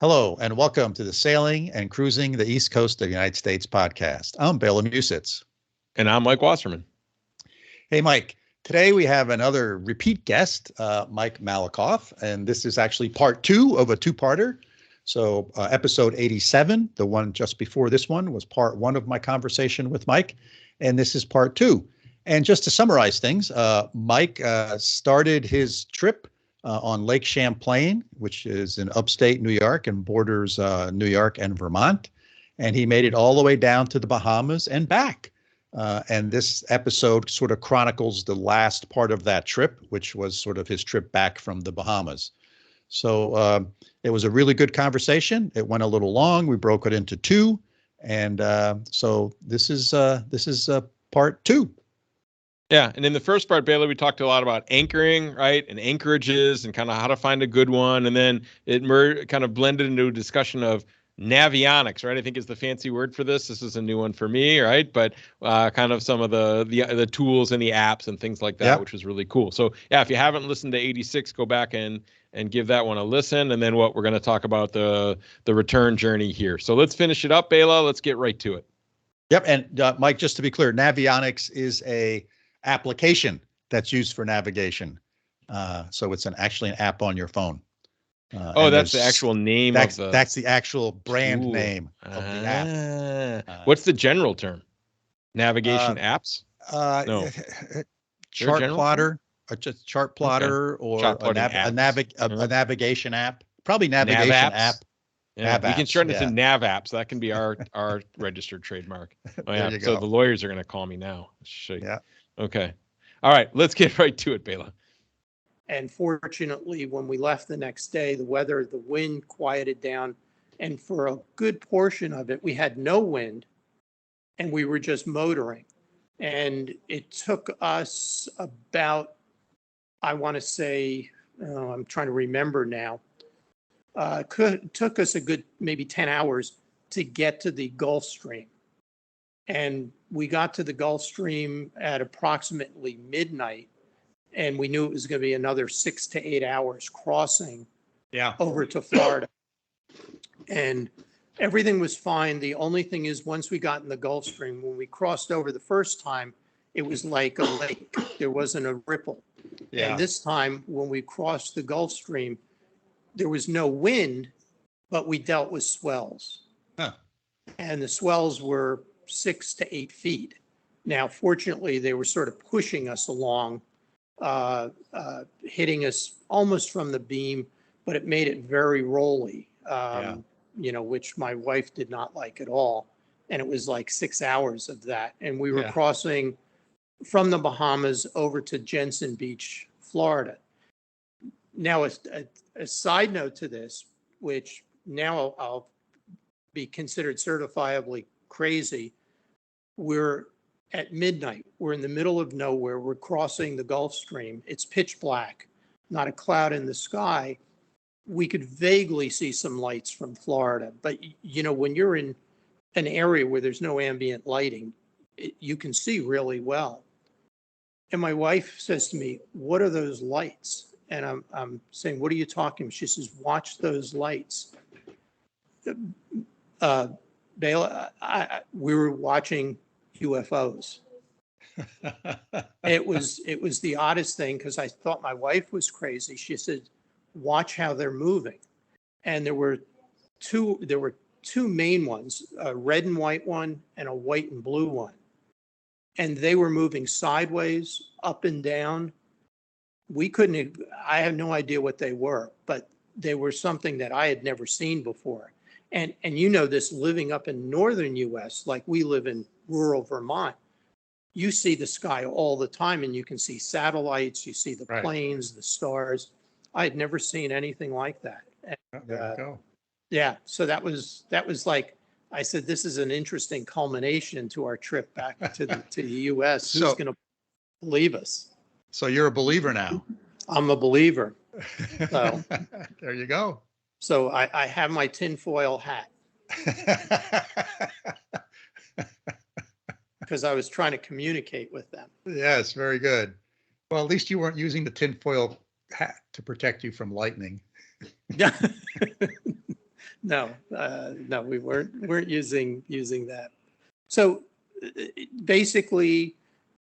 Hello, and welcome to the Sailing and Cruising the East Coast of the United States podcast. I'm Bela Musits. And I'm Mike Wasserman. Hey, Mike. Today we have another repeat guest, Mike Malekoff, and this is actually part two of a two-parter. So episode 87, the one just before this one, was part one of my conversation with Mike, and this is part two. And just to summarize things, Mike started his trip on Lake Champlain, which is in upstate New York and borders New York and Vermont. And he made it all the way down to the Bahamas and back. And this episode sort of chronicles the last part of that trip, which was sort of his trip back from the Bahamas. So it was a really good conversation. It went a little long. We broke it into two. And so this is part two. Yeah. And in the first part, Bela, we talked a lot about anchoring, right? And anchorages and kind of how to find a good one. And then it kind of blended into a discussion of navionics, right? I think is the fancy word for this. This is a new one for me, right? But kind of some of the tools and the apps and things like that, yep. Which was really cool. So yeah, if you haven't listened to 86, go back and give that one a listen. And then what we're going to talk about the return journey here. So let's finish it up, Bela. Let's get right to it. Yep. And Mike, just to be clear, navionics is a application that's used for navigation. So it's actually an app on your phone. That's the actual name that's the actual brand name of the app. What's the general term? Navigation apps? No. Chart plotter, or just chart plotter, okay. Or a navigation app. Probably navigation app. Yeah, we can shorten it to nav apps. That can be our registered trademark. Oh yeah. So the lawyers are going to call me now. Yeah. Okay. All right. Let's get right to it, Bela. And fortunately, when we left the next day, the wind quieted down. And for a good portion of it, we had no wind and we were just motoring. And it took us about, I want to say, I'm trying to remember now, took us a good maybe 10 hours to get to the Gulf Stream. And we got to the Gulf Stream at approximately midnight, and we knew it was going to be another 6 to 8 hours crossing over to Florida. And everything was fine. The only thing is, once we got in the Gulf Stream, when we crossed over the first time, it was like a lake. There wasn't a ripple. Yeah. And this time, when we crossed the Gulf Stream, there was no wind, but we dealt with swells. Huh. And the swells were 6 to 8 feet. Now, fortunately, they were sort of pushing us along, hitting us almost from the beam, but it made it very rolly, which my wife did not like at all. And it was like 6 hours of that. And we were crossing from the Bahamas over to Jensen Beach, Florida. Now, a side note to this, which now I'll be considered certifiably crazy. We're at midnight. We're in the middle of nowhere. We're crossing the Gulf Stream. It's pitch black, not a cloud in the sky. We could vaguely see some lights from Florida. But, when you're in an area where there's no ambient lighting, you can see really well. And my wife says to me, "What are those lights?" And I'm saying, "What are you talking about?" She says, "Watch those lights." Bela, we were watching UFOs. It was the oddest thing, because I thought my wife was crazy. She said, "Watch how they're moving." And there were two main ones, a red and white one and a white and blue one. And they were moving sideways, up and down. I have no idea what they were, but they were something that I had never seen before. And this, living up in northern US, like we live in rural Vermont, you see the sky all the time, and you can see satellites, you see the planes, the stars. I had never seen anything like that. And, there you go. Yeah, so that was like, I said, this is an interesting culmination to our trip back to the US. Who's going to believe us? So you're a believer now. I'm a believer. So there you go. So I have my tinfoil hat. Because I was trying to communicate with them. Yes, very good. Well, at least you weren't using the tinfoil hat to protect you from lightning. No, we weren't using that. So basically,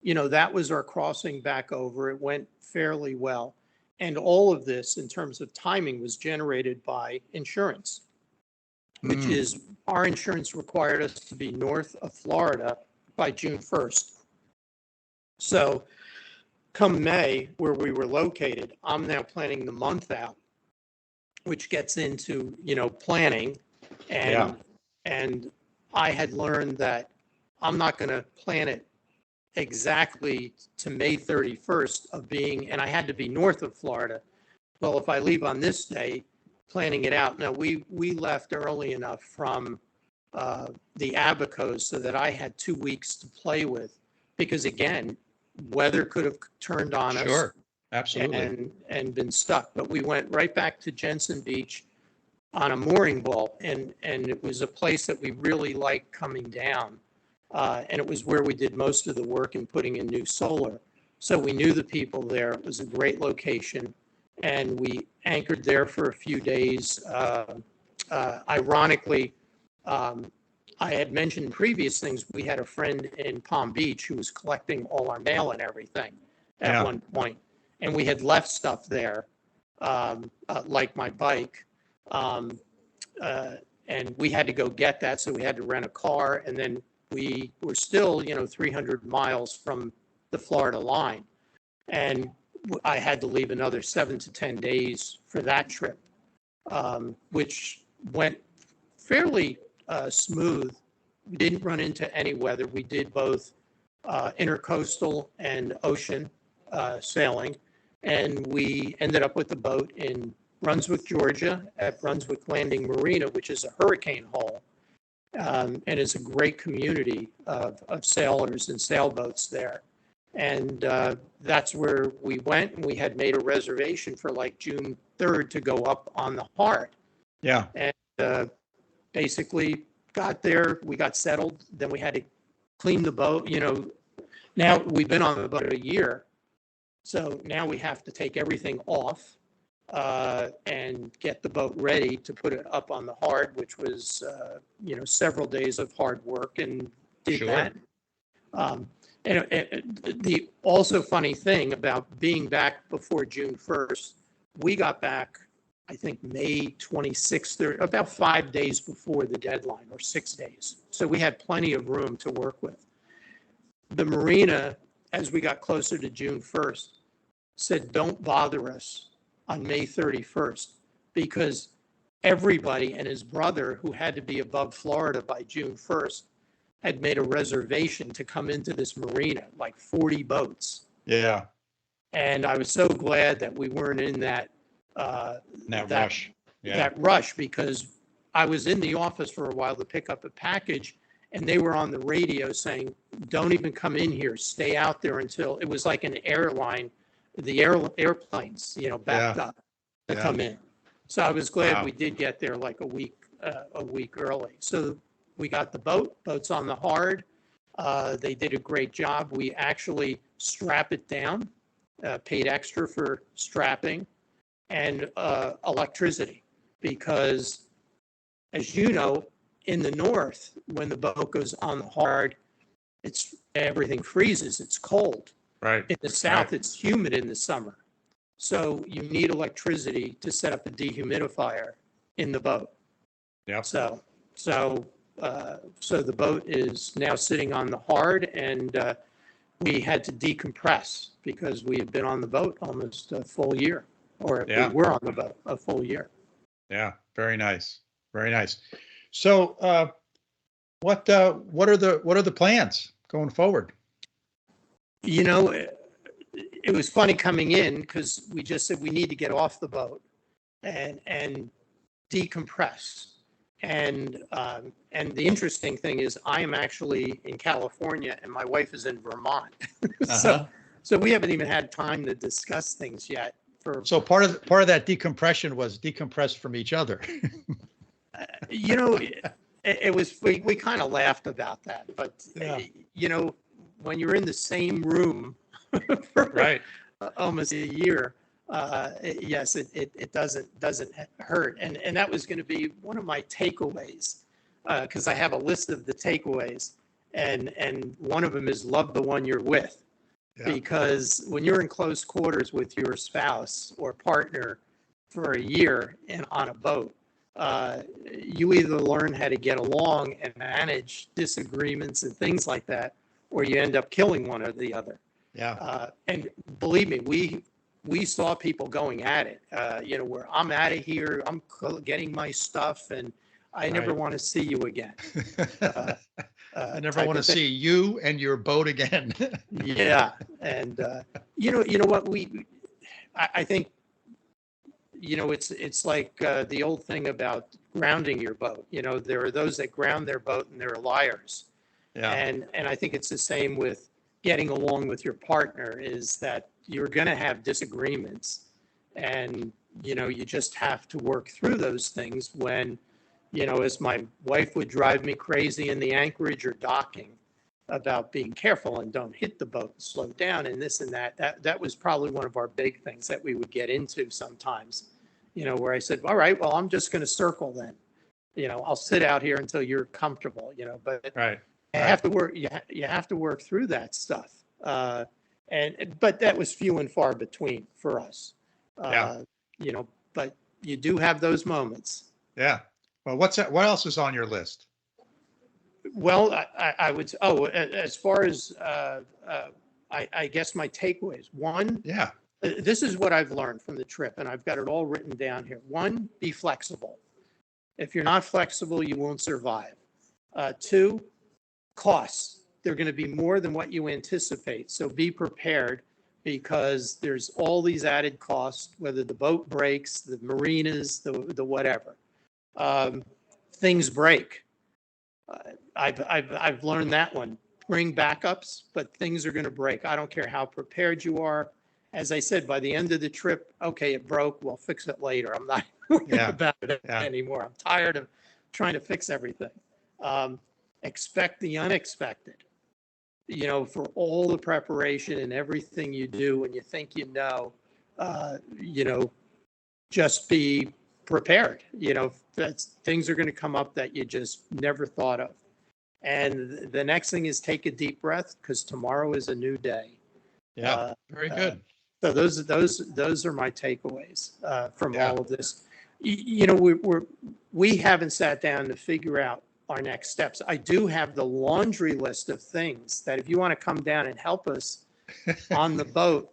that was our crossing back over. It went fairly well. And all of this in terms of timing was generated by insurance, which is our insurance required us to be north of Florida by June 1st. So come May, where we were located, I'm now planning the month out, which gets into, planning. And I had learned that I'm not going to plan it exactly to May 31st of being, and I had to be north of Florida. Well, if I leave on this day, planning it out. Now, we left early enough from the Abacos so that I had 2 weeks to play with, because again, weather could have turned on us. Sure, absolutely. And been stuck. But we went right back to Jensen Beach on a mooring ball, and it was a place that we really liked coming down. And it was where we did most of the work in putting in new solar. So we knew the people there. It was a great location, and we anchored there for a few days. Ironically, I had mentioned in previous things, we had a friend in Palm Beach who was collecting all our mail and everything at one point. And we had left stuff there, like my bike. And we had to go get that. So we had to rent a car. And then we were still, 300 miles from the Florida line. And I had to leave another 7 to 10 days for that trip, which went fairly smooth. We didn't run into any weather. We did both intercoastal and ocean sailing, and we ended up with the boat in Brunswick, Georgia, at Brunswick Landing Marina, which is a hurricane hole, and it's a great community of sailors and sailboats there. And that's where we went, and we had made a reservation for like June 3rd to go up on the Heart. Yeah. And basically got there, we got settled, then we had to clean the boat. Now we've been on the boat a year, so now we have to take everything off and get the boat ready to put it up on the Heart, which was several days of hard work, and did that. And the also funny thing about being back before June 1st, we got back, I think, May 26th, about 5 days before the deadline, or 6 days. So we had plenty of room to work with. The marina, as we got closer to June 1st, said, don't bother us on May 31st, because everybody and his brother, who had to be above Florida by June 1st, had made a reservation to come into this marina, like 40 boats. Yeah. And I was so glad that we weren't in that rush. Yeah. That rush, because I was in the office for a while to pick up a package, and they were on the radio saying, don't even come in here, stay out there until, it was like an airline, the airplanes, backed up to come in. So I was glad we did get there like a week early. So we got the boats on the Hard. They did a great job. We actually strap it down, paid extra for strapping, and electricity, because, as you know, in the north, when the boat goes on the Hard, everything freezes. It's cold. Right. In the south, it's humid in the summer. So you need electricity to set up a dehumidifier in the boat. Yeah. So the boat is now sitting on the Hard, and we had to decompress because we had been on the boat almost a full year, or we were on the boat a full year. Yeah, very nice, very nice. So, what are the plans going forward? It was funny coming in, because we just said we need to get off the boat and decompress. And the interesting thing is, I am actually in California and my wife is in Vermont. So we haven't even had time to discuss things yet. So part of that decompression was decompress from each other. It was, we kind of laughed about that, but when you're in the same room for almost a year, yes, it doesn't hurt. And that was going to be one of my takeaways, because I have a list of the takeaways, and one of them is love the one you're with. Yeah. Because when you're in close quarters with your spouse or partner for a year and on a boat, you either learn how to get along and manage disagreements and things like that, or you end up killing one or the other. Yeah. And believe me, we saw people going at it, where I'm out of here, I'm getting my stuff, and I never Right. want to see you again. I never want to see you and your boat again. Yeah. And, you know what, I think, it's like the old thing about grounding your boat. There are those that ground their boat and they're liars. Yeah. And I think it's the same with getting along with your partner, is that you're going to have disagreements, and, you just have to work through those things when, as my wife would drive me crazy in the anchorage or docking about being careful and don't hit the boat, slow down, and this and that was probably one of our big things that we would get into sometimes, where I said, all right, well, I'm just going to circle then, I'll sit out here until you're comfortable, but Right. you have to work, you have to work through that stuff. But that was few and far between for us. Yeah. But you do have those moments. Yeah. Well, what else is on your list? Well, I would, as far as, I guess my takeaways, one, Yeah. this is what I've learned from the trip, and I've got it all written down here. One, be flexible. If you're not flexible, you won't survive. Two, costs. They're going to be more than what you anticipate. So be prepared, because there's all these added costs, whether the boat breaks, the marinas, the whatever. Things break. I've learned that one. Bring backups, but things are going to break. I don't care how prepared you are. As I said, by the end of the trip, okay, it broke, we'll fix it later. I'm not worried about it anymore. I'm tired of trying to fix everything. Expect the unexpected. For all the preparation and everything you do when you think just be prepared. Things are going to come up that you just never thought of. And the next thing is take a deep breath, because tomorrow is a new day. Yeah. Very good. So those are my takeaways from all of this. We haven't sat down to figure out our next steps. I do have the laundry list of things that if you want to come down and help us on the boat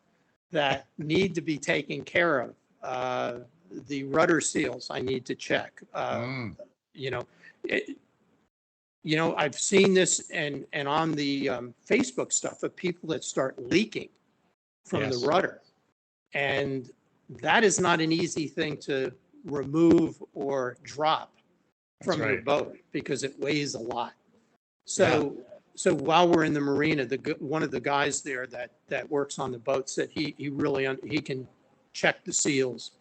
that need to be taken care of. The rudder seals I need to check. I've seen this and on the Facebook stuff of people that start leaking from the rudder. And that is not an easy thing to remove or drop from your boat, because it weighs a lot. So while we're in the marina, one of the guys there that works on the boat said he can check the seals.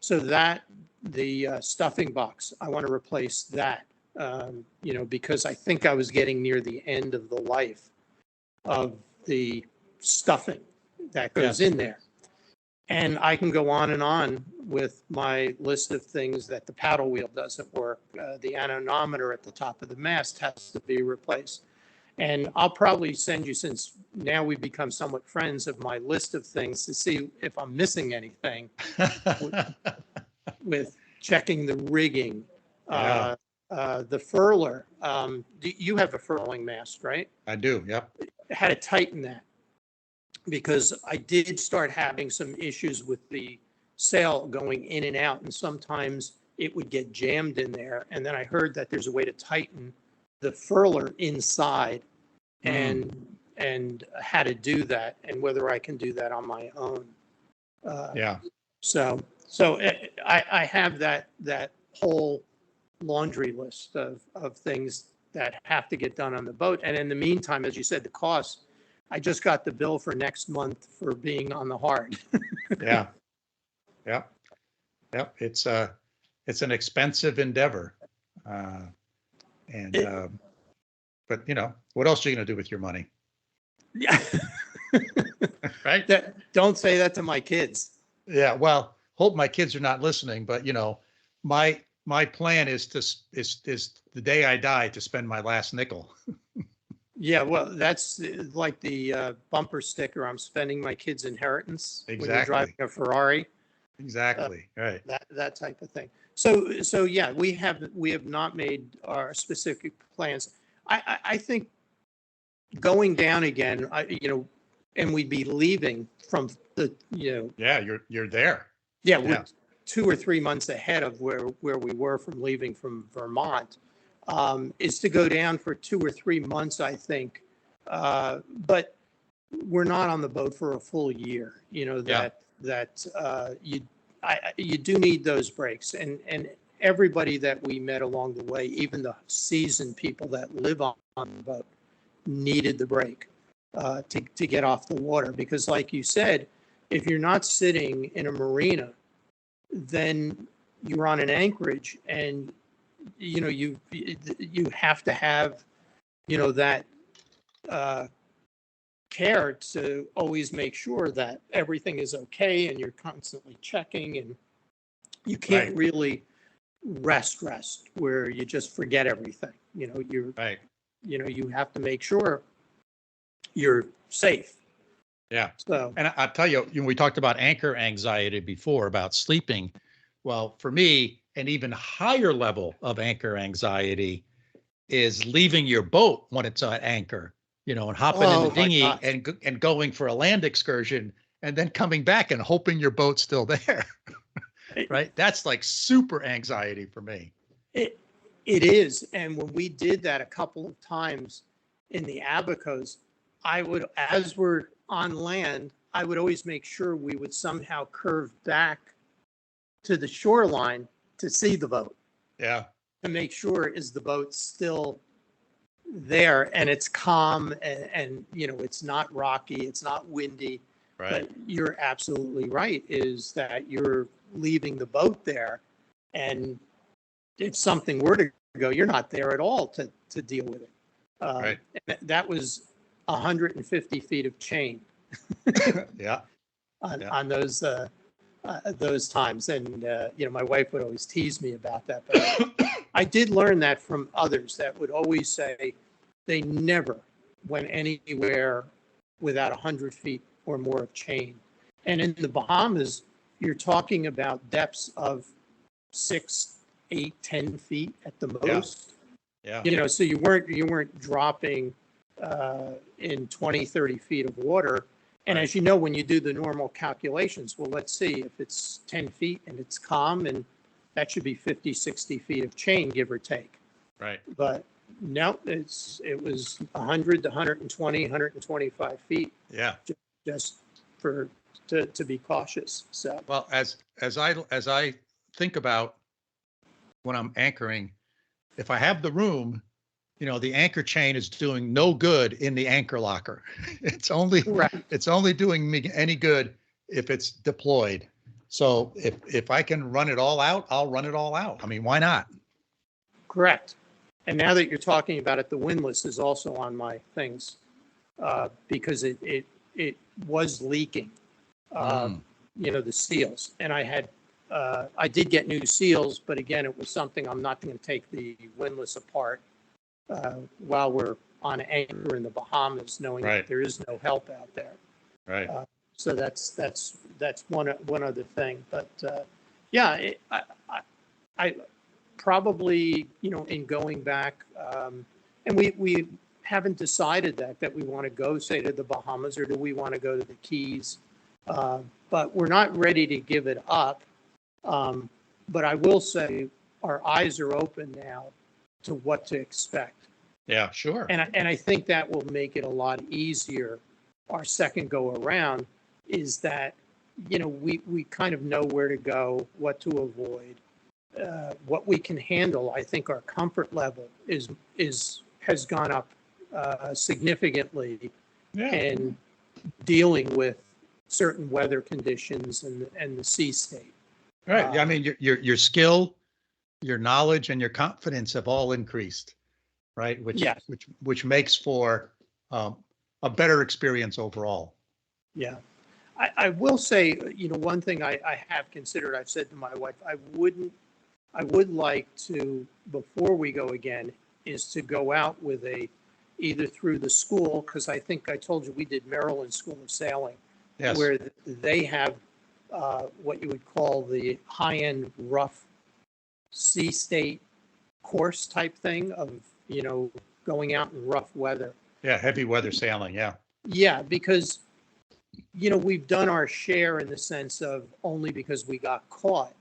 So that the stuffing box, I want to replace that, because I think I was getting near the end of the life of the stuffing that goes in there. And I can go on and on with my list of things that the paddle wheel doesn't work. The anemometer at the top of the mast has to be replaced. And I'll probably send you, since now we've become somewhat friends, of my list of things to see if I'm missing anything with checking the rigging. The furler, you have a furling mast, right? I do. Yep. Had to tighten that, because I did start having some issues with the sail going in and out, and sometimes it would get jammed in there. And then I heard that there's a way to tighten the furler inside, and how to do that, and whether I can do that on my own. So I have that whole laundry list of things that have to get done on the boat. And in the meantime, as you said, the cost, I just got the bill for next month for being on the hard. Yep. It's an expensive endeavor. But what else are you going to do with your money? Yeah. Right. Don't say that to my kids. Yeah, well, hope my kids are not listening, but my plan is is the day I die to spend my last nickel. Yeah, well, that's like the bumper sticker, I'm spending my kid's inheritance when you're driving Exactly. a Ferrari, Exactly. Right. that type of thing. So yeah, we have not made our specific plans. I think going down again, and we'd be leaving from Yeah, you're there. yeah, Yeah. we're 2 or 3 months ahead of where we were from leaving from Vermont, is to go down for 2 or 3 months, I think. But we're not on the boat for a full year, Yeah. you do need those breaks, and everybody that we met along the way, even the seasoned people that live on the boat, needed the break to get off the water. Because like you said, if you're not sitting in a marina, then you're on an anchorage, and you have to have that care to always make sure that everything is okay, and you're constantly checking, and you can't Right. really rest where you just forget everything. Right. You have to make sure you're safe. Yeah. So And I'll tell you, we talked about anchor anxiety before, about sleeping. Well, for me, an even higher level of anchor anxiety is leaving your boat when it's at anchor, and hopping in the oh my dinghy gosh, and going for a land excursion and then coming back and hoping your boat's still there. Right? That's like super anxiety for me. it it is. And when we did that a couple of times in the Abacos, as we're on land, I would always make sure we would somehow curve back to the shoreline to see the boat, Yeah. to make sure is the boat still there and it's calm, and it's not rocky, it's not windy. Right. But you're absolutely right, is that you're leaving the boat there, and if something were to go, you're not there at all to deal with it. Right. And that was 150 feet of chain Yeah. on those times. And, my wife would always tease me about that. But I did learn that from others that would always say they never went anywhere without 100 feet or more of chain. And in the Bahamas, you're talking about depths of 6, 8, 10 feet at the most. Yeah. So you weren't dropping in 20, 30 feet of water. And Right. as you know, when you do the normal calculations, well, let's see, if it's 10 feet and it's calm, and that should be 50, 60 feet of chain, give or take. Right. But no, it was 100 to 120, 125 feet, Yeah. just to be cautious. So, Well, as I think about when I'm anchoring, if I have the room, the anchor chain is doing no good in the anchor locker. It's only correct. it's only doing me any good if it's deployed. So if I can run it all out, I'll run it all out. I mean, why not? Correct. And now that you're talking about it, the windlass is also on my things, because it was leaking, the seals. And I did get new seals, but again, it was something, I'm not going to take the windlass apart while we're on anchor in the Bahamas, knowing Right. that there is no help out there. Right. So that's one other thing. But yeah, I probably, in going back, and we haven't decided that we want to go, say, to the Bahamas, or do we want to go to the Keys? But we're not ready to give it up. But I will say our eyes are open now to what to expect. Yeah, sure. And I think that will make it a lot easier. Our second go around is that, we kind of know where to go, what to avoid, what we can handle. I think our comfort level has gone up significantly Yeah. in dealing with certain weather conditions and the sea state. Right. I mean, your skill, your knowledge, and your confidence have all increased, right? Yes. Which makes for a better experience overall. Yeah. I will say, one thing I have considered, I've said to my wife, I would like to, before we go again, is to go out with either through the school, because I think I told you we did Maryland School of Sailing, Yes. where they have what you would call the high-end rough sea state course type thing of, going out in rough weather. Yeah, heavy weather sailing. Yeah. Yeah, because, we've done our share in the sense of only because we got caught.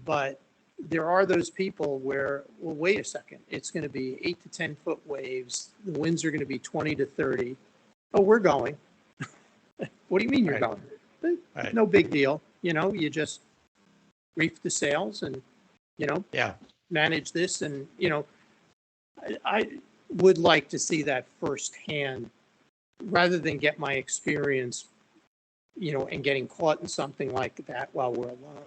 But there are those people where, well, wait a second, it's going to be 8 to 10 foot waves. The winds are going to be 20 to 30. Oh, we're going. What do you mean you're Right. going? Right. No big deal. You just reef the sails and, Yeah. manage this. And, I would like to see that firsthand rather than get my experience, and getting caught in something like that while we're alone.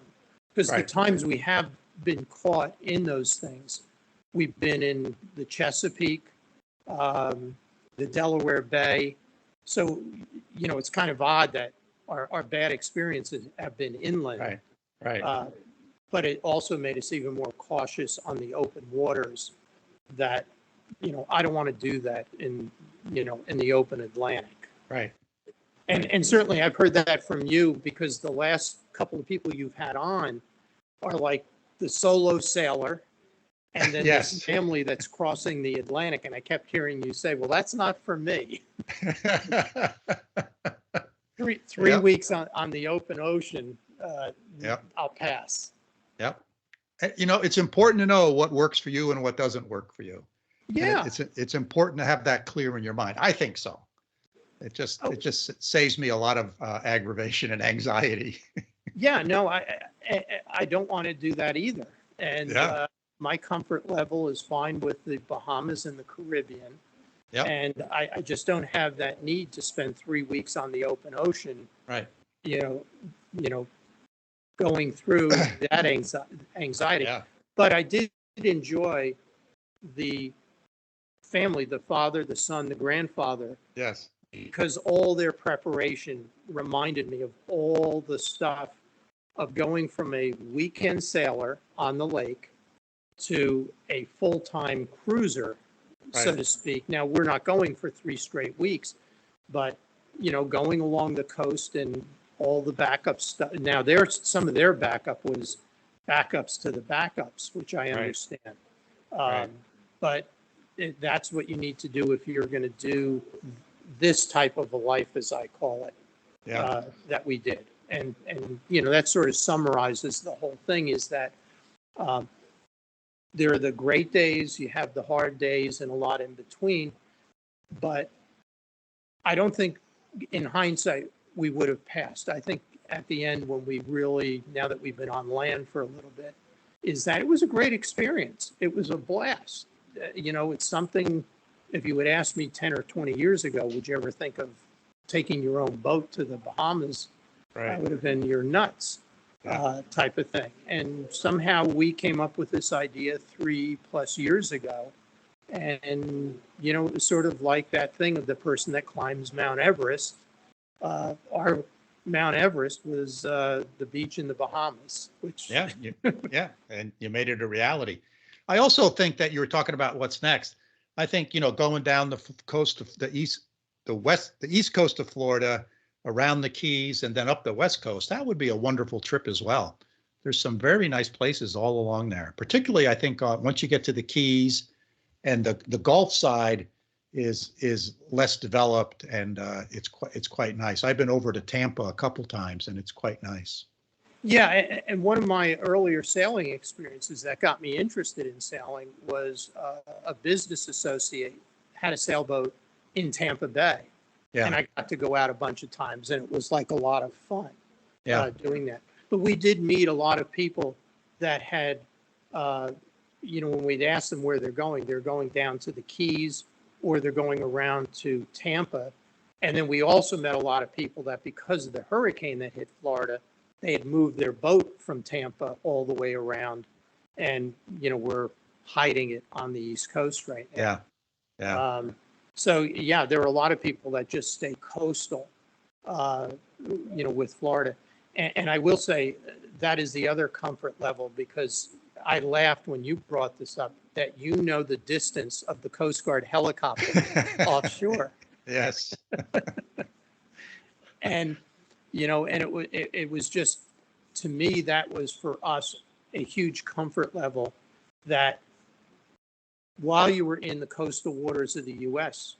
Because the Right. times we have been caught in those things, we've been in the Chesapeake, the Delaware Bay. So, it's kind of odd that our bad experiences have been inland. Right. Right. But it also made us even more cautious on the open waters that, I don't want to do that in the open Atlantic. Right. And certainly I've heard that from you, because the last couple of people you've had on are like the solo sailor and then Yes. this family that's crossing the Atlantic. And I kept hearing you say, well, that's not for me. Three Yep. weeks on the open ocean, Yep. I'll pass. Yep. It's important to know what works for you and what doesn't work for you. And Yeah. it's important to have that clear in your mind. I think so. It just saves me a lot of aggravation and anxiety. Yeah, no, I don't want to do that either. And Yeah. my comfort level is fine with the Bahamas and the Caribbean. Yep. And I just don't have that need to spend 3 weeks on the open ocean, Right. going through that anxiety. Yeah. But I did enjoy the family, the father, the son, the grandfather, Yes. because all their preparation reminded me of all the stuff of going from a weekend sailor on the lake to a full-time cruiser, so Right. to speak. Now, we're not going for 3 straight weeks, but, going along the coast and all the backup stuff. Now, some of their backup was backups to the backups, which I Right. understand. Right. But that's what you need to do if you're going to do this type of a life, as I call it, Yeah. that we did. And that sort of summarizes the whole thing, is that there are the great days, you have the hard days, and a lot in between. But I don't think in hindsight we would have passed. I think at the end, when we really, now that we've been on land for a little bit, is that it was a great experience. It was a blast. It's something, if you would ask me 10 or 20 years ago, would you ever think of taking your own boat to the Bahamas? Right. That would have been you're nuts type of thing. And somehow we came up with this idea 3+ years ago. And, it was sort of like that thing of the person that climbs Mount Everest. Our Mount Everest was the beach in the Bahamas, which. Yeah. Yeah. And you made it a reality. I also think that you were talking about what's next. I think, going down the coast of the east coast of Florida, around the Keys, and then up the West Coast, that would be a wonderful trip as well. There's some very nice places all along there. Particularly, I think once you get to the Keys, and the Gulf side is less developed, and it's quite nice. I've been over to Tampa a couple times, and it's quite nice. Yeah, and one of my earlier sailing experiences that got me interested in sailing was a business associate had a sailboat in Tampa Bay. Yeah. And I got to go out a bunch of times, and it was like a lot of fun doing that. But we did meet a lot of people that had, when we'd ask them where they're going down to the Keys, or they're going around to Tampa. And then we also met a lot of people that, because of the hurricane that hit Florida, they had moved their boat from Tampa all the way around, and, we're hiding it on the East Coast right now. Yeah. So, yeah, there are a lot of people that just stay coastal. with Florida. And I will say that is the other comfort level, because I laughed when you brought this up, that the distance of the Coast Guard helicopter offshore. Yes. And, and it was just, to me, that was for us a huge comfort level, that while you were in the coastal waters of the U.S.,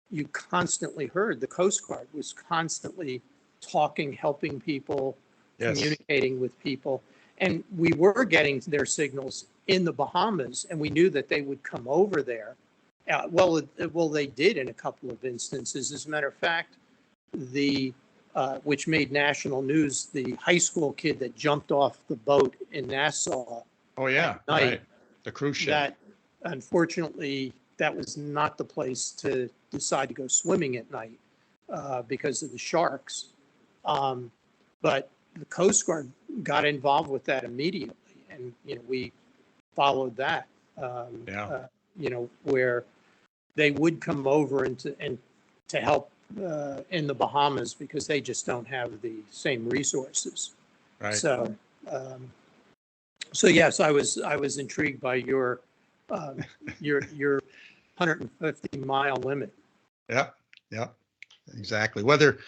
you constantly heard the Coast Guard was constantly talking, helping people, Yes. communicating with people. And we were getting their signals in the Bahamas, and we knew that they would come over there. Well, they did in a couple of instances. As a matter of fact, which made national news, the high school kid that jumped off the boat in Nassau. Oh, yeah. At night, Right. The cruise ship. that unfortunately, that was not the place to decide to go swimming at night because of the sharks. But the Coast Guard got involved with that immediately, and we followed that. Where they would come over and to help in the Bahamas, because they just don't have the same resources. Right. So yes, I was intrigued by your 150-mile limit. Yeah. Yeah. Exactly. Whether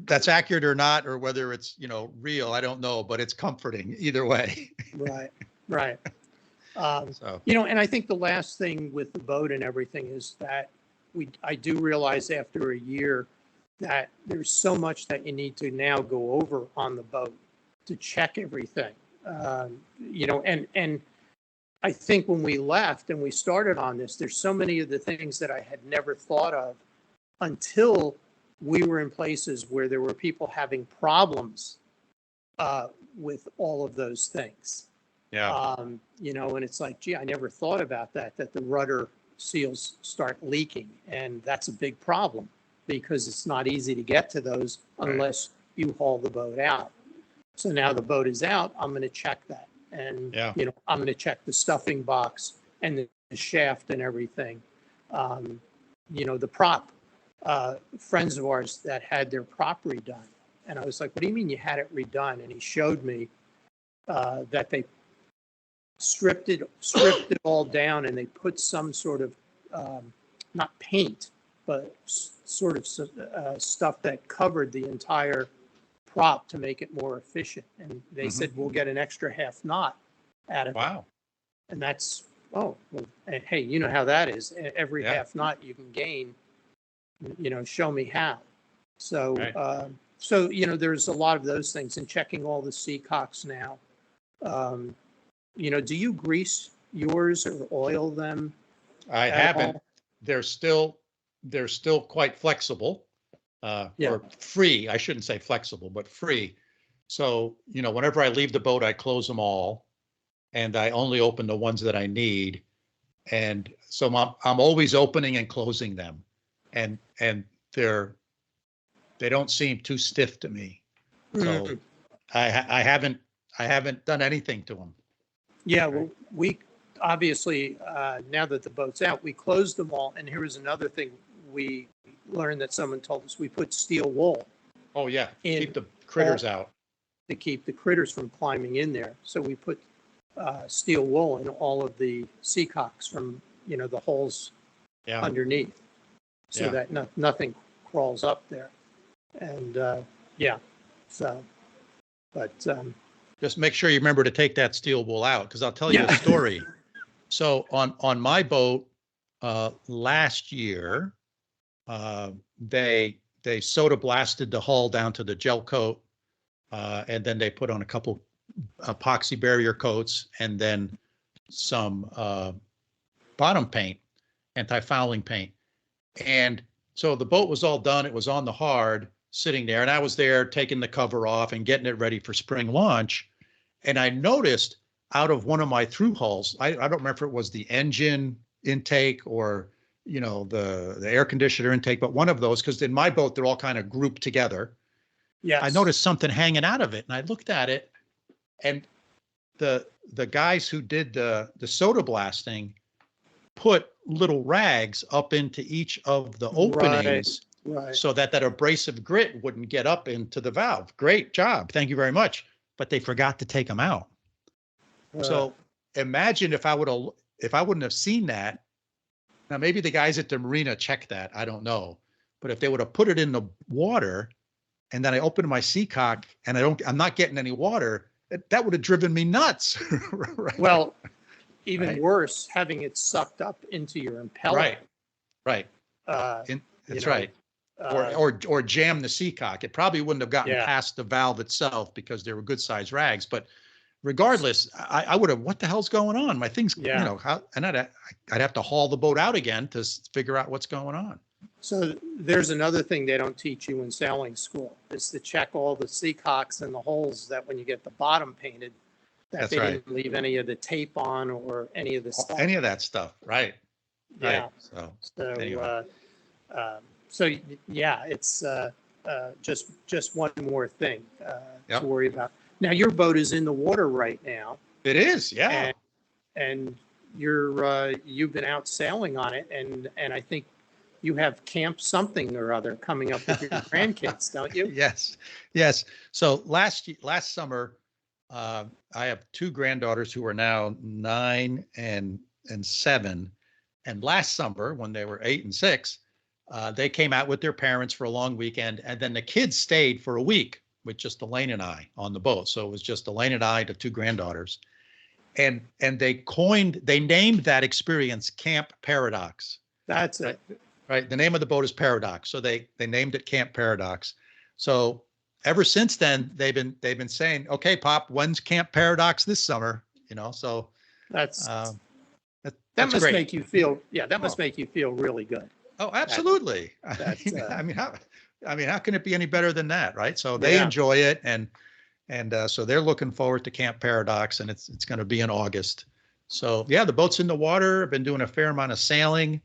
that's accurate or not, or whether it's, real, I don't know, but it's comforting either way. Right. So, And I think the last thing with the boat and everything is that I do realize after a year that there's so much that you need to now go over on the boat to check everything. And I think when we left and we started on this, there's so many of the things that I had never thought of until we were in places where there were people having problems with all of those things. yeah. And it's like, gee, I never thought about that the rudder seals start leaking. And that's a big problem, because it's not easy to get to those unless you haul the boat out. So now the boat is out, I'm going to check that. And, I'm going to check the stuffing box and the shaft and everything. The prop, friends of ours that had their prop redone. And I was like, what do you mean you had it redone? And he showed me that they stripped it all down, and they put some sort of, not paint, but sort of stuff that covered the entire prop to make it more efficient. And they said, we'll get an extra half knot out of it. Wow. And that's, hey, you know how that is. Every half knot you can gain, show me how. So, there's a lot of those things, and checking all the seacocks now. Do you grease yours or oil them? I haven't. They're still quite flexible, or free. I shouldn't say flexible, but free. So, whenever I leave the boat, I close them all, and I only open the ones that I need. And so I'm always opening and closing them, and they don't seem too stiff to me. So I haven't done anything to them. Yeah, well, we obviously, now that the boat's out, we closed them all. And here was another thing we learned that someone told us: we put steel wool. Oh yeah, keep the critters out. To keep the critters from climbing in there. So we put steel wool in all of the seacocks from the holes underneath, so that nothing crawls up there. And just make sure you remember to take that steel wool out, because I'll tell you a story. So on my boat last year, they soda blasted the hull down to the gel coat, and then they put on a couple epoxy barrier coats, and then some bottom paint, anti-fouling paint. And so the boat was all done. It was on the hard, sitting there, and I was there taking the cover off and getting it ready for spring launch. And I noticed out of one of my through hulls, I don't remember if it was the engine intake or the air conditioner intake, but one of those, because in my boat they're all kind of grouped together. Yes. I noticed something hanging out of it, and I looked at it, and the guys who did the soda blasting put little rags up into each of the openings Right. so that abrasive grit wouldn't get up into the valve. Great job. Thank you very much. But they forgot to take them out. So imagine if I wouldn't have seen that. Now, maybe the guys at the marina checked that. I don't know. But if they would have put it in the water and then I opened my seacock and I'm not getting any water, that would have driven me nuts. Right. Well, even worse, having it sucked up into your impeller. Right. That's right. Or jam the seacock. It probably wouldn't have gotten past the valve itself because they were good sized rags. But regardless, I would have, what the hell's going on? My thing's, and I'd have to haul the boat out again to figure out what's going on. So there's another thing they don't teach you in sailing school is to check all the seacocks and the holes that when you get the bottom painted, that they didn't leave any of the tape on or any of the stuff. Any of that stuff. Right. Yeah. Right. So anyway. It's just one more thing to worry about. Now your boat is in the water right now. It is, yeah. And you've been out sailing on it, and I think you have camp something or other coming up with your grandkids, don't you? Yes. So last summer, I have two granddaughters who are now 9 and 7. And last summer, when they were 8 and 6, they came out with their parents for a long weekend, and then the kids stayed for a week with just Elaine and I on the boat. So it was just Elaine and I, the two granddaughters, and they named that experience Camp Paradox. That's it. Right. The name of the boat is Paradox. So they named it Camp Paradox. So ever since then, they've been saying, okay, Pop, when's Camp Paradox this summer? So that must great. make you feel, that must make you feel really good. Oh, absolutely. I mean, how can it be any better than that? Right. So they enjoy it. And so they're looking forward to Camp Paradox, and it's going to be in August. So the boat's in the water. I've been doing a fair amount of sailing.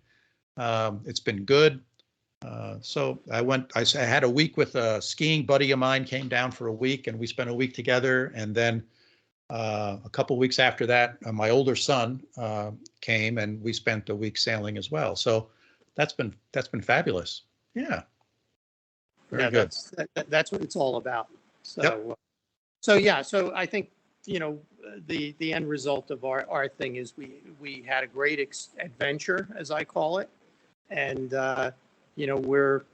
It's been good. So I had a week with a skiing buddy of mine, came down for a week, and we spent a week together. And then a couple of weeks after that, my older son came, and we spent a week sailing as well. So that's been fabulous. Yeah. Very good. That's what it's all about. So, so I think, the end result of our thing is we had a great adventure, as I call it. And, we're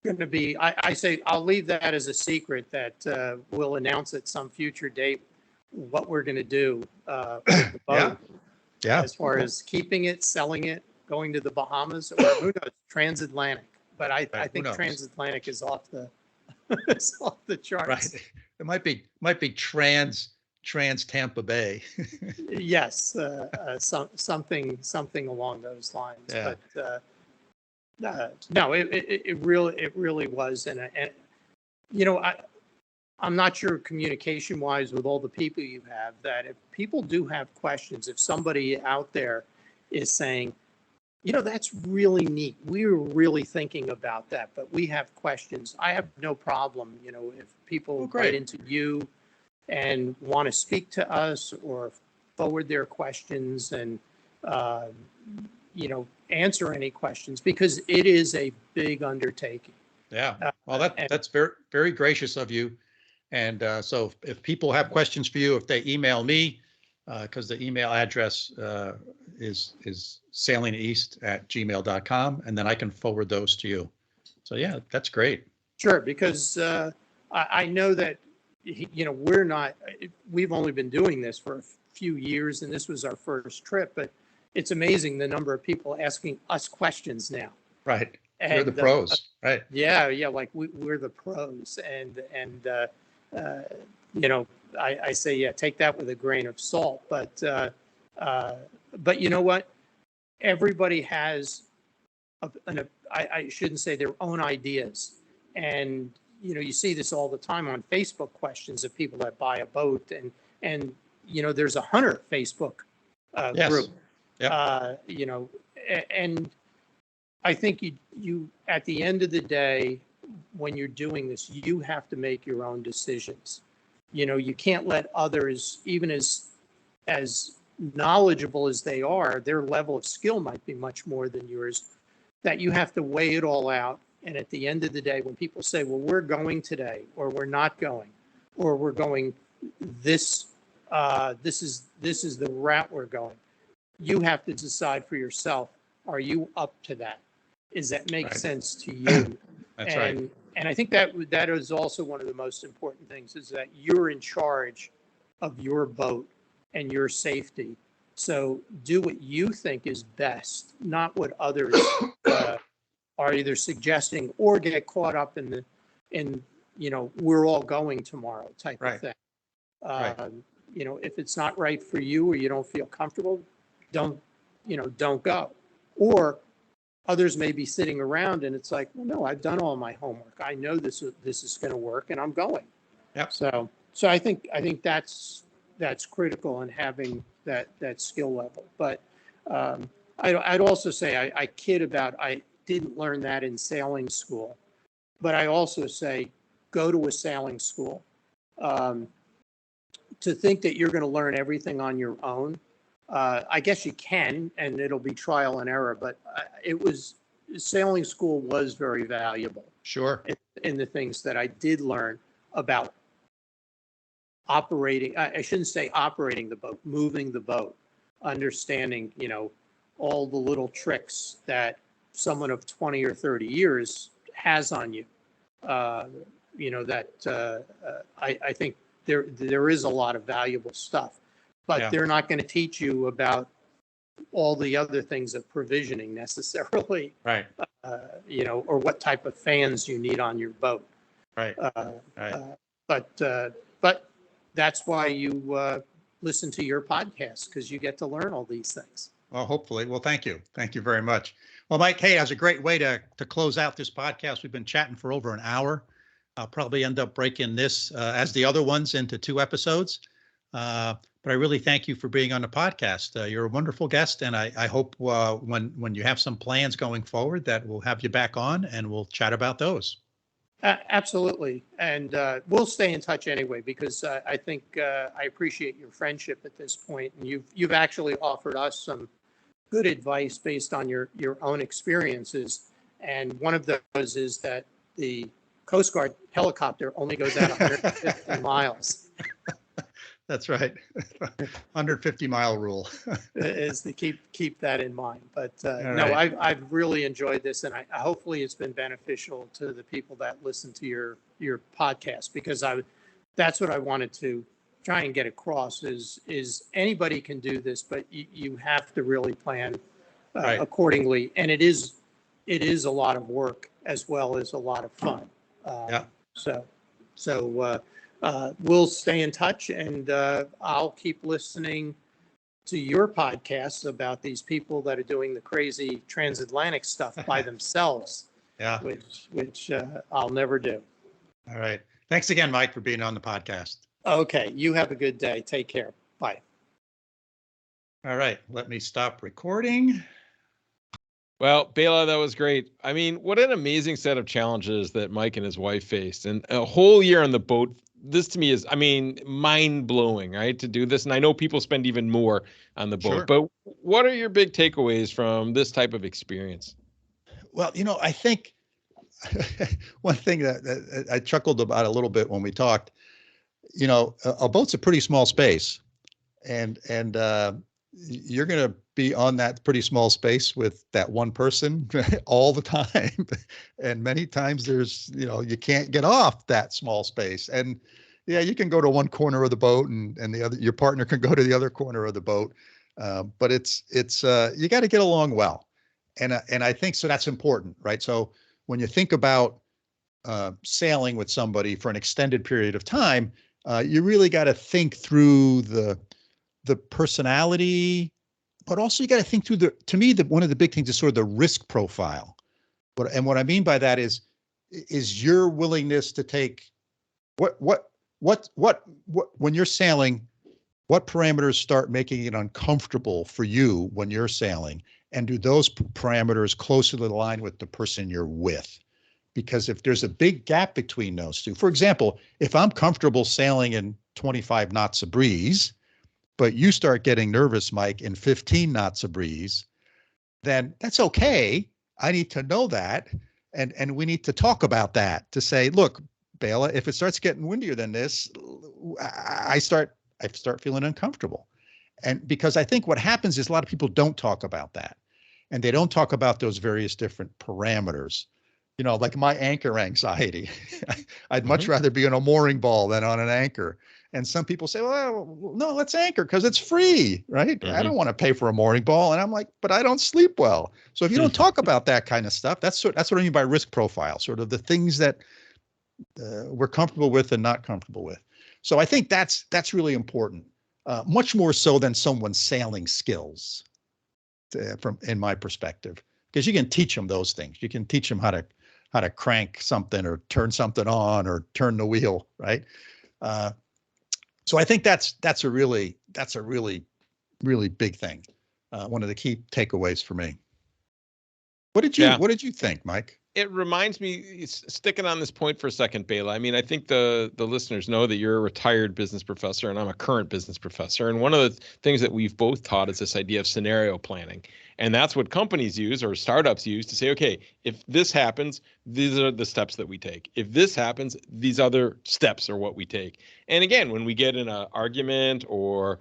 going to be, I say, I'll leave that as a secret that we'll announce at some future date what we're going to do with the boat. As far as keeping it, selling it, going to the Bahamas, or who knows, transatlantic. But I think transatlantic is off the it's off the charts. Right. It might be trans Tampa Bay. Yes, something along those lines. Yeah. But no, it really was, and I'm not sure communication wise with all the people you have, that if people do have questions, if somebody out there is saying, that's really neat, we were really thinking about that, but we have questions, I have no problem, if people write into you and want to speak to us or forward their questions and, answer any questions, because it is a big undertaking. Yeah. Well, that's very, very gracious of you. And so if people have questions for you, if they email me, because the email address is sailingtheeast@gmail.com, and then I can forward those to you. So yeah, that's great. Sure, because I know that we've only been doing this for a few years, and this was our first trip, but it's amazing the number of people asking us questions now. Right. We're the pros. Right. Yeah. Like we're the pros, and I say, take that with a grain of salt, but you know what? Everybody has I shouldn't say their own ideas, and you see this all the time on Facebook questions of people that buy a boat, and there's a Hunter Facebook group. Yep. And I think you at the end of the day, when you're doing this, you have to make your own decisions. You can't let others, even as knowledgeable as they are, their level of skill might be much more than yours, that you have to weigh it all out And at the end of the day, when people say, well, we're going today, or we're not going, or we're going this, this is the route we're going, you have to decide for yourself, are you up to that? Does that make Right. sense to you? That's right. And I think that is also one of the most important things, is that you're in charge of your boat and your safety. So do what you think is best, not what others are either suggesting, or get caught up in we're all going tomorrow type Right. of thing. Right. If it's not right for you, or you don't feel comfortable, don't go. Or others may be sitting around and it's like, well, no, I've done all my homework. I know this is going to work, and I'm going. Yep. So I think that's critical in having that skill level. But I'd also say I kid about, I didn't learn that in sailing school, but I also say go to a sailing school. To think that you're going to learn everything on your own, I guess you can, and it'll be trial and error, but sailing school was very valuable. Sure. In the things that I did learn about operating, I shouldn't say operating the boat, moving the boat, understanding, all the little tricks that someone of 20 or 30 years has on you. I think there is a lot of valuable stuff, but Yeah. they're not going to teach you about all the other things of provisioning necessarily, Right. or what type of fans you need on your boat. Right. Right. But that's why you listen to your podcast, because you get to learn all these things. Well, hopefully. Well, thank you. Thank you very much. Well, Mike, hey, that's a great way to close out this podcast. We've been chatting for over an hour. I'll probably end up breaking this, as the other ones, into 2 episodes. But I really thank you for being on the podcast. You're a wonderful guest, and I hope when you have some plans going forward that we'll have you back on and we'll chat about those. Absolutely. And we'll stay in touch anyway, because I think I appreciate your friendship at this point. And you've actually offered us some good advice based on your own experiences. And one of those is that the Coast Guard helicopter only goes out 150 miles. That's right. 150-mile rule. Is to keep that in mind. But no, right. I've really enjoyed this, and I hopefully it's been beneficial to the people that listen to your podcast, because that's what I wanted to try and get across is anybody can do this, but you have to really plan Right. accordingly, and it is a lot of work as well as a lot of fun. Yeah. So we'll stay in touch, and I'll keep listening to your podcasts about these people that are doing the crazy transatlantic stuff by themselves. Yeah. Which I'll never do. All right. Thanks again, Mike, for being on the podcast. Okay. You have a good day. Take care. Bye. All right. Let me stop recording. Well, Bela, that was great. I mean, what an amazing set of challenges that Mike and his wife faced, and a whole year on the boat. This to me is, mind blowing, right? To do this. And I know people spend even more on the boat, Sure. but what are your big takeaways from this type of experience? Well, I think one thing that I chuckled about a little bit when we talked, a boat's a pretty small space, and you're going to be on that pretty small space with that one person all the time. And many times there's, you can't get off that small space. And yeah, you can go to one corner of the boat and your partner can go to the other corner of the boat. But it's you got to get along well. And I think so that's important, right? So when you think about sailing with somebody for an extended period of time, you really got to think through the personality, but also you got to think through one of the big things is sort of the risk profile. What I mean by that is your willingness to take what when you're sailing, what parameters start making it uncomfortable for you when you're sailing, and do those parameters closely align with the person you're with? Because if there's a big gap between those two, for example, if I'm comfortable sailing in 25 knots of breeze, but you start getting nervous, Mike, in 15 knots of breeze, then that's okay. I need to know that. And we need to talk about that to say, look, Bela, if it starts getting windier than this, I start feeling uncomfortable. And because I think what happens is a lot of people don't talk about that, and they don't talk about those various different parameters. Like my anchor anxiety. I'd much rather be on a mooring ball than on an anchor. And some people say, well, no, let's anchor because it's free, right? I don't want to pay for a mooring ball. And I'm like, but I don't sleep well. So if you don't talk about that kind of stuff, that's what I mean by risk profile, sort of the things that we're comfortable with and not comfortable with. So I think that's really important, much more so than someone's sailing skills, in my perspective, because you can teach them those things. You can teach them how to crank something or turn something on or turn the wheel, right? So I think that's a really big thing. One of the key takeaways for me. What did you think, Mike? It reminds me, sticking on this point for a second, Bela. I mean, I think the listeners know that you're a retired business professor and I'm a current business professor. And one of the things that we've both taught is this idea of scenario planning. And that's what companies use or startups use to say, okay, if this happens, these are the steps that we take. If this happens, these other steps are what we take. And again, when we get in an argument or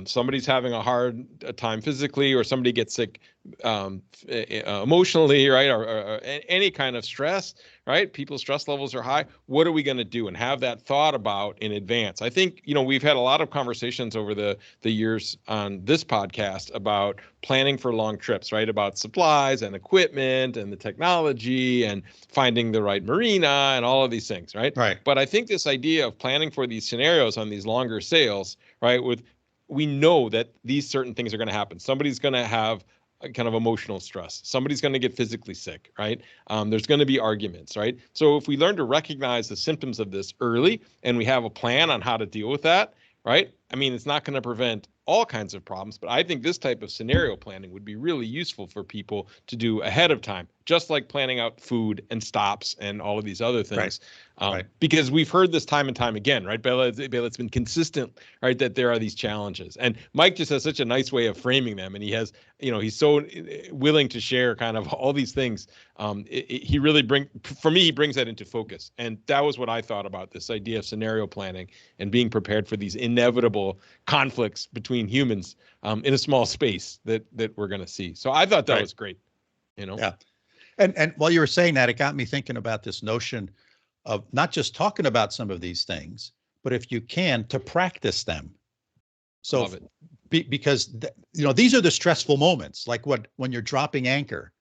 somebody's having a hard time physically or somebody gets sick emotionally, right? Or any kind of stress, right? People's stress levels are high. What are we going to do? And have that thought about in advance. I think, we've had a lot of conversations over the years on this podcast about planning for long trips, right? About supplies and equipment and the technology and finding the right marina and all of these things, right? Right. But I think this idea of planning for these scenarios on these longer sails, right? We know that these certain things are going to happen. Somebody's going to have a kind of emotional stress. Somebody's going to get physically sick, right? There's going to be arguments, right? So if we learn to recognize the symptoms of this early and we have a plan on how to deal with that, right? I mean, it's not going to prevent all kinds of problems, but I think this type of scenario planning would be really useful for people to do ahead of time, just like planning out food and stops and all of these other things. Right. Because we've heard this time and time again, right, Bela? It's been consistent, right, that there are these challenges. And Mike just has such a nice way of framing them. And he has, he's so willing to share kind of all these things. He really he brings that into focus. And that was what I thought about this idea of scenario planning and being prepared for these inevitable conflicts between humans in a small space that we're going to see. So I thought that was great, Yeah. And while you were saying that, it got me thinking about this notion of not just talking about some of these things, but if you can, to practice them. So, Love it. Because these are the stressful moments, like when you're dropping anchor,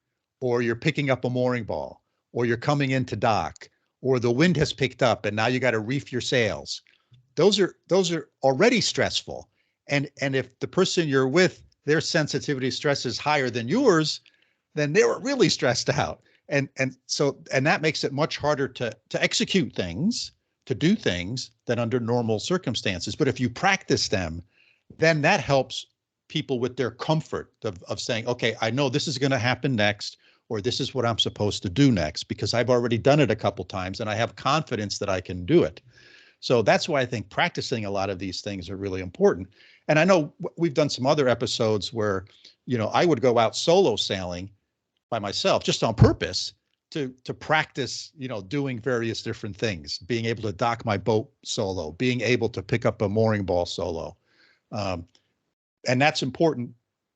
or you're picking up a mooring ball, or you're coming into dock, or the wind has picked up and now you got to reef your sails. Those are already stressful. And if the person you're with, their sensitivity to stress is higher than yours, then they were really stressed out. And that makes it much harder to execute things, to do things than under normal circumstances. But if you practice them, then that helps people with their comfort of saying, okay, I know this is going to happen next, or this is what I'm supposed to do next, because I've already done it a couple times and I have confidence that I can do it. So that's why I think practicing a lot of these things are really important. And I know we've done some other episodes where, I would go out solo sailing by myself just on purpose to practice, doing various different things, being able to dock my boat solo, being able to pick up a mooring ball solo. And that's important.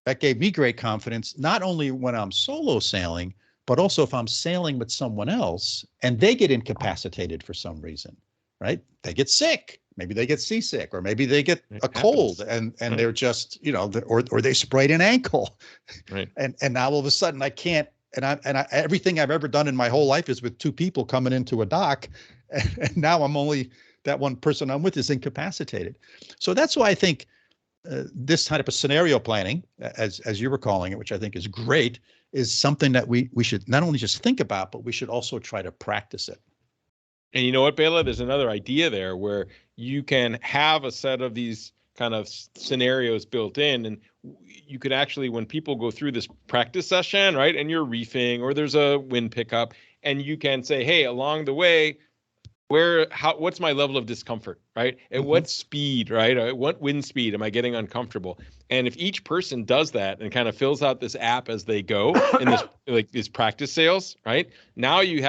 That gave me great confidence, not only when I'm solo sailing, but also if I'm sailing with someone else and they get incapacitated for some reason, right? They get sick. Maybe they get seasick, or maybe they get a cold and they're just, or they sprayed an ankle. Right. And now all of a sudden I can't, and I everything I've ever done in my whole life is with two people coming into a dock. And now I'm only, that one person I'm with is incapacitated. So that's why I think this type of scenario planning, as you were calling it, which I think is great, is something that we should not only just think about, but we should also try to practice it. And you know what, Bela? There's another idea there where you can have a set of these kind of scenarios built in, and you could actually, when people go through this practice session, right, and you're reefing or there's a wind pickup, and you can say, hey, along the way, what's my level of discomfort, right? At what speed, right? At what wind speed am I getting uncomfortable? And if each person does that and kind of fills out this app as they go in this, like these practice sails, right? Now you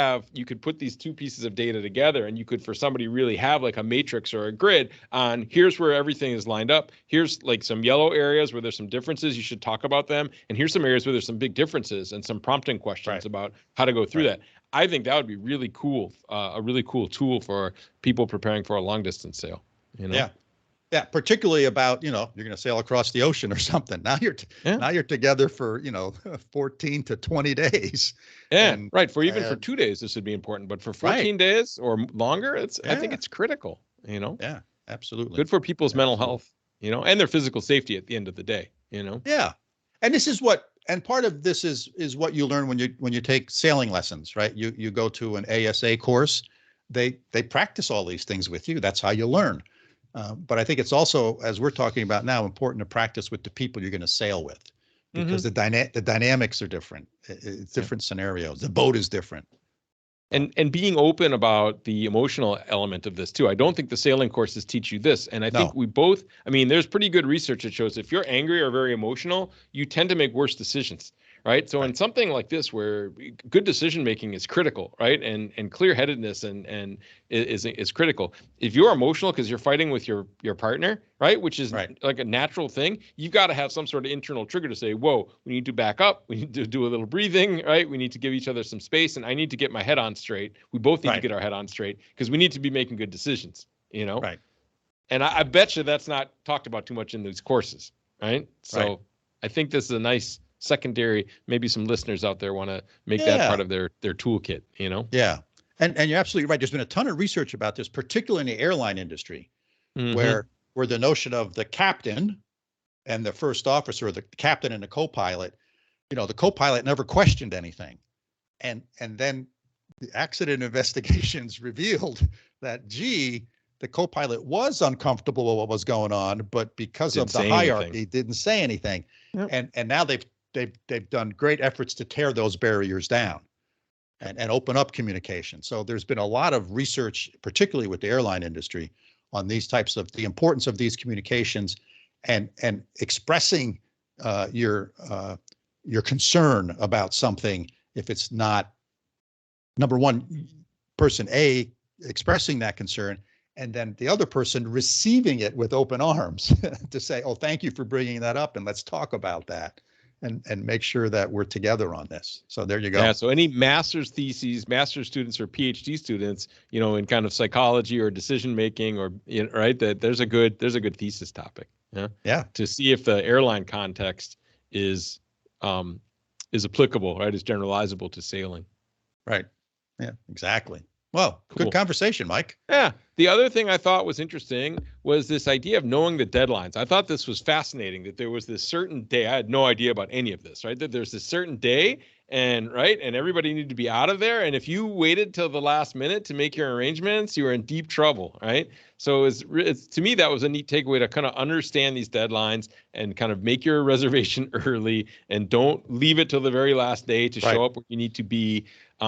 could put these two pieces of data together, and you could, for somebody, really have like a matrix or a grid on here's where everything is lined up. Here's like some yellow areas where there's some differences. You should talk about them. And here's some areas where there's some big differences and some prompting questions about how to go through that. I think that would be really cool, a really cool tool for people preparing for a long distance sail. You know? Yeah, particularly about, you're going to sail across the ocean or something. Now you're together for 14 to 20 days. Yeah, and, right. For 2 days, this would be important, but for 14 days or longer, I think it's critical. Yeah, absolutely. Good for people's mental health, and their physical safety at the end of the day. Yeah, and this is what. And part of this is what you learn when you take sailing lessons, right? You go to an ASA course, they practice all these things with you. That's how you learn. But I think it's also, as we're talking about now, important to practice with the people you're going to sail with, because the dynamics are different. It's different scenarios. The boat is different. And being open about the emotional element of this too. I don't think the sailing courses teach you this. And I think there's pretty good research that shows if you're angry or very emotional, you tend to make worse decisions, right? So in something like this, where good decision making is critical, right? And clear-headedness and is critical. If you're emotional because you're fighting with your partner, right, which is like a natural thing, you've got to have some sort of internal trigger to say, whoa, we need to back up. We need to do a little breathing, right? We need to give each other some space, and I need to get my head on straight. We both need to get our head on straight because we need to be making good decisions, Right. And I bet you that's not talked about too much in these courses, right? So I think this is a nice secondary, maybe some listeners out there want to make that part of their toolkit, Yeah. And you're absolutely right. There's been a ton of research about this, particularly in the airline industry, where the notion of the captain and the first officer, the captain and the co-pilot, the co-pilot never questioned anything. And then the accident investigations revealed that, the co-pilot was uncomfortable with what was going on, but because of the hierarchy, didn't say anything. Yep. And now they've done great efforts to tear those barriers down and open up communication. So there's been a lot of research, particularly with the airline industry, on these types of the importance of these communications and expressing your concern about something. If it's not, number one, person A expressing that concern, and then the other person receiving it with open arms to say, oh, thank you for bringing that up, and let's talk about that. And make sure that we're together on this. So there you go. Yeah. So any master's theses, master's students or PhD students, in kind of psychology or decision making, or right, that there's a good thesis topic. Yeah. Yeah. To see if the airline context is applicable, right? Is generalizable to sailing. Right. Yeah. Exactly. Well, cool. Good conversation, Mike. Yeah. The other thing I thought was interesting was this idea of knowing the deadlines. I thought this was fascinating, that there was this certain day. I had no idea about any of this, right? That there's this certain day and everybody needed to be out of there. And if you waited till the last minute to make your arrangements, you were in deep trouble, right? So it's to me, that was a neat takeaway to kind of understand these deadlines and kind of make your reservation early and don't leave it till the very last day to show up where you need to be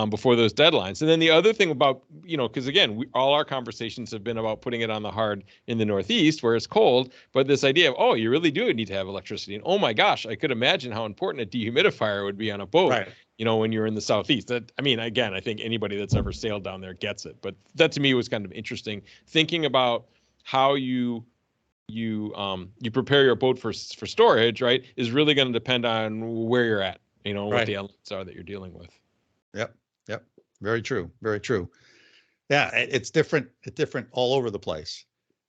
before those deadlines. And then the other thing about, because again, all our conversations have been about putting it on the hard in the Northeast where it's cold, but this idea of, oh, you really do need to have electricity. And oh my gosh, I could imagine how important a dehumidifier would be on a boat, when you're in the Southeast. Again, I think anybody that's ever sailed down there gets it. But that to me was kind of interesting, thinking about how you prepare your boat for storage, right, is really going to depend on where you're at, what the elements are that you're dealing with. Yep. Very true. Very true. Yeah, it's different. It's different all over the place.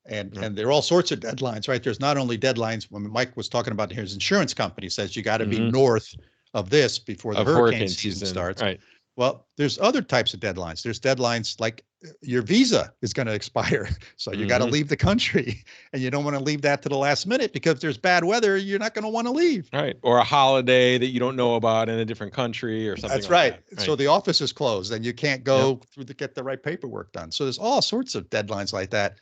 And there are all sorts of deadlines, right? There's not only deadlines when Mike was talking about his insurance company says you got to be north of this before the hurricane season starts. Right. Well, there's other types of deadlines. There's deadlines like your visa is going to expire. So you got to leave the country, and you don't want to leave that to the last minute because there's bad weather. You're not going to want to leave. Right. Or a holiday that you don't know about in a different country or something. That's right. So the office is closed and you can't go through to get the right paperwork done. So there's all sorts of deadlines like that.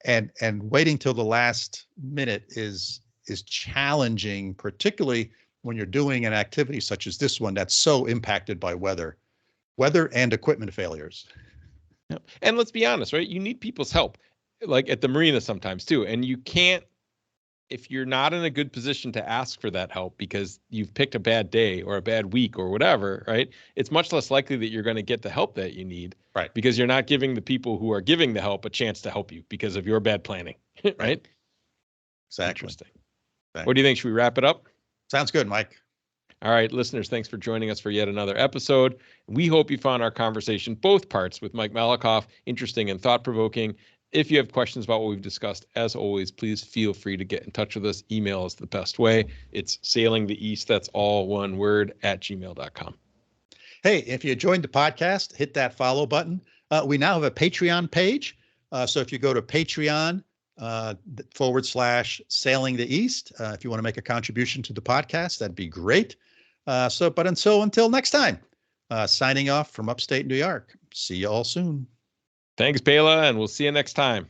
And waiting till the last minute is challenging, particularly when you're doing an activity such as this one that's so impacted by weather and equipment failures. Yep. And let's be honest, right? You need people's help, like at the marina sometimes too. And you can't, if you're not in a good position to ask for that help because you've picked a bad day or a bad week or whatever, right? It's much less likely that you're going to get the help that you need, right? Because you're not giving the people who are giving the help a chance to help you because of your bad planning, right? Exactly. Interesting. What do you think? Should we wrap it up? Sounds good, Mike. All right, listeners, thanks for joining us for yet another episode. We hope you found our conversation, both parts with Mike Malekoff, interesting and thought-provoking. If you have questions about what we've discussed, as always, please feel free to get in touch with us. Email is the best way. It's sailingtheeast, that's all one word, @gmail.com. Hey, if you joined the podcast, hit that follow button. We now have a Patreon page. So if you go to Patreon /sailingtheeast, if you want to make a contribution to the podcast, that'd be great. But until next time, signing off from upstate New York. See you all soon. Thanks, Bela, and we'll see you next time.